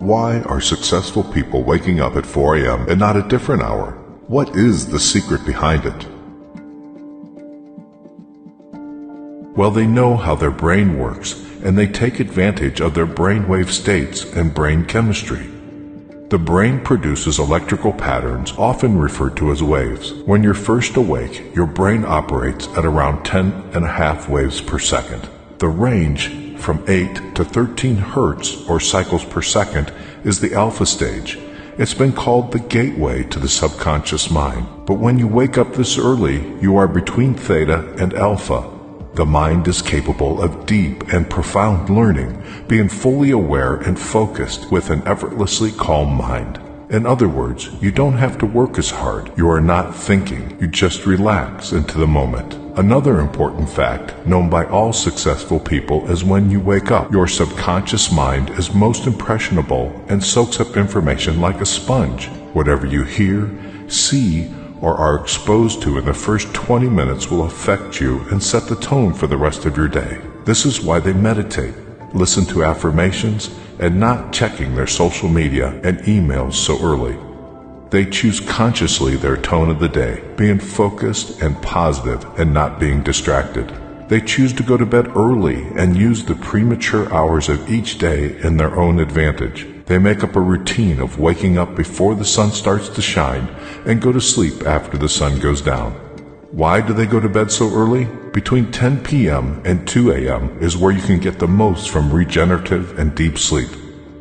Why are successful people waking up at 4 a.m. and not a different hour? What is the secret behind it? Well, they know how their brain works, and they take advantage of their brainwave states and brain chemistry. The brain produces electrical patterns, often referred to as waves. When you're first awake, your brain operates at around 10.5 waves per second. The range from 8 to 13 hertz, or cycles per second, is the alpha stage. It's been called the gateway to the subconscious mind. But when you wake up this early, you are between theta and alpha. The mind is capable of deep and profound learning, being fully aware and focused with an effortlessly calm mind. In other words, you don't have to work as hard. You are not thinking. You just relax into the moment. Another important fact known by all successful people is when you wake up, your subconscious mind is most impressionable and soaks up information like a sponge. Whatever you hear, see, or are exposed to in the first 20 minutes will affect you and set the tone for the rest of your day. This is why they meditate, listen to affirmations, and not checking their social media and emails so early. They choose consciously their tone of the day, being focused and positive and not being distracted. They choose to go to bed early and use the premature hours of each day in their own advantage. They make up a routine of waking up before the sun starts to shine and go to sleep after the sun goes down. Why do they go to bed so early? Between 10 p.m. and 2 a.m. is where you can get the most from regenerative and deep sleep.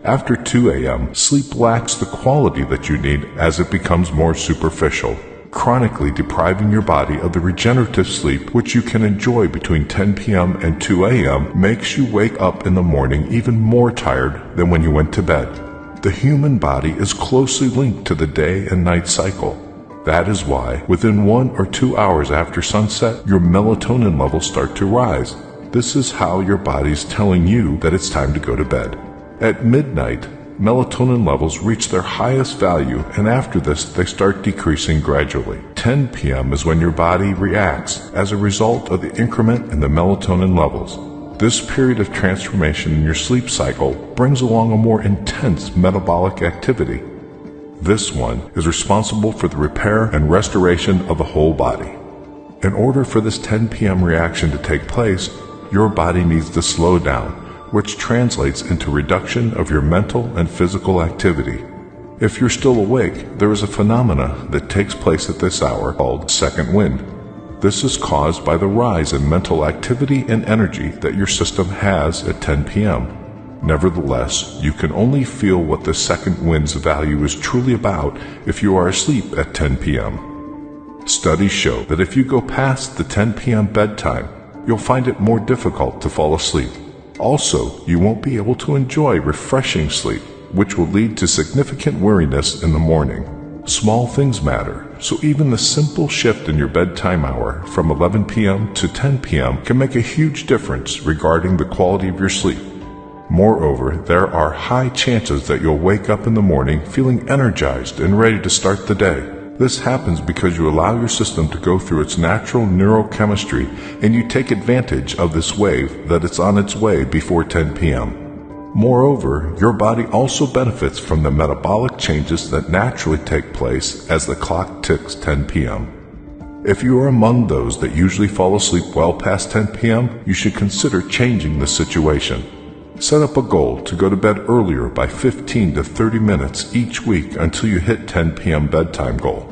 After 2 a.m., sleep lacks the quality that you need as it becomes more superficial, chronically depriving your body of the regenerative sleep which you can enjoy between 10 p.m. and 2 a.m. makes you wake up in the morning even more tired than when you went to bed. The human body is closely linked to the day and night cycle. That is why, within 1 or 2 hours after sunset, your melatonin levels start to rise. This is how your body's telling you that it's time to go to bed. At midnight, melatonin levels reach their highest value, and after this they start decreasing gradually. 10 p.m. is when your body reacts as a result of the increment in the melatonin levels. This period of transformation in your sleep cycle brings along a more intense metabolic activity. This one is responsible for the repair and restoration of the whole body. In order for this 10 p.m. reaction to take place, your body needs to slow down, which translates into reduction of your mental and physical activity. If you're still awake, there is a phenomena that takes place at this hour called second wind. This is caused by the rise in mental activity and energy that your system has at 10 p.m. Nevertheless, you can only feel what the second wind's value is truly about if you are asleep at 10 p.m. Studies show that if you go past the 10 p.m. bedtime, you'll find it more difficult to fall asleep. Also, you won't be able to enjoy refreshing sleep, which will lead to significant weariness in the morning. Small things matter, so even the simple shift in your bedtime hour from 11 p.m. to 10 p.m. can make a huge difference regarding the quality of your sleep. Moreover, there are high chances that you'll wake up in the morning feeling energized and ready to start the day. This happens because you allow your system to go through its natural neurochemistry and you take advantage of this wave that it's on its way before 10 p.m. Moreover, your body also benefits from the metabolic changes that naturally take place as the clock ticks 10 p.m. If you are among those that usually fall asleep well past 10 p.m., you should consider changing the situation. Set up a goal to go to bed earlier by 15 to 30 minutes each week until you hit 10 p.m. bedtime goal.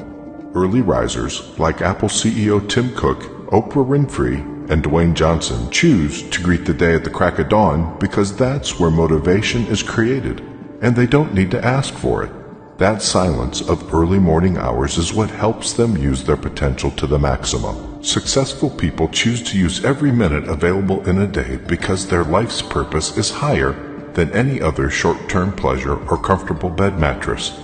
Early risers like Apple CEO Tim Cook, Oprah Winfrey, and Dwayne Johnson choose to greet the day at the crack of dawn because that's where motivation is created, and they don't need to ask for it. That silence of early morning hours is what helps them use their potential to the maximum. Successful people choose to use every minute available in a day because their life's purpose is higher than any other short-term pleasure or comfortable bed mattress.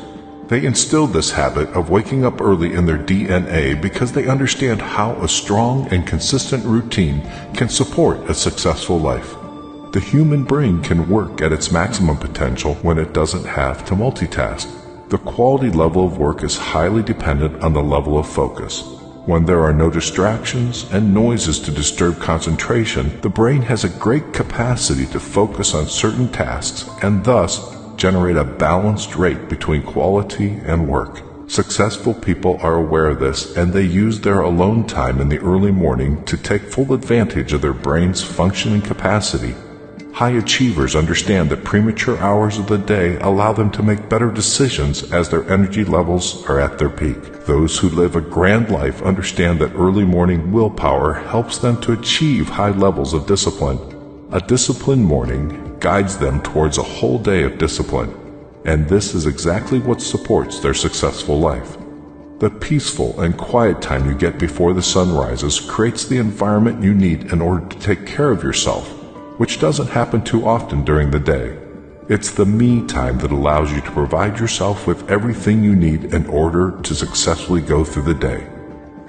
They instilled this habit of waking up early in their DNA because they understand how a strong and consistent routine can support a successful life. The human brain can work at its maximum potential when it doesn't have to multitask. The quality level of work is highly dependent on the level of focus. When there are no distractions and noises to disturb concentration, the brain has a great capacity to focus on certain tasks and thus generate a balanced rate between quality and work. Successful people are aware of this, and they use their alone time in the early morning to take full advantage of their brain's functioning capacity. High achievers understand that premature hours of the day allow them to make better decisions as their energy levels are at their peak. Those who live a grand life understand that early morning willpower helps them to achieve high levels of discipline. A disciplined morning guides them towards a whole day of discipline, and this is exactly what supports their successful life. The peaceful and quiet time you get before the sun rises creates the environment you need in order to take care of yourself, which doesn't happen too often during the day. It's the me time that allows you to provide yourself with everything you need in order to successfully go through the day.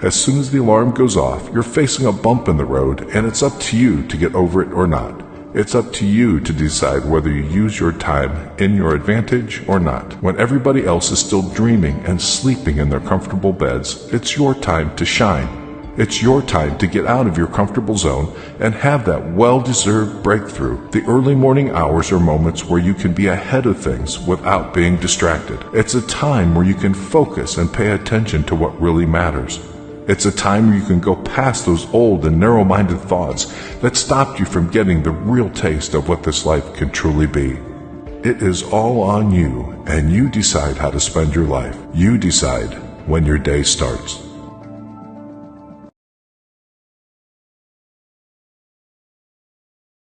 As soon as the alarm goes off, you're facing a bump in the road, and it's up to you to get over it or not. It's up to you to decide whether you use your time in your advantage or not. When everybody else is still dreaming and sleeping in their comfortable beds, it's your time to shine. It's your time to get out of your comfortable zone and have that well-deserved breakthrough. The early morning hours are moments where you can be ahead of things without being distracted. It's a time where you can focus and pay attention to what really matters. It's a time where you can go past those old and narrow-minded thoughts that stopped you from getting the real taste of what this life can truly be. It is all on you, and you decide how to spend your life. You decide when your day starts.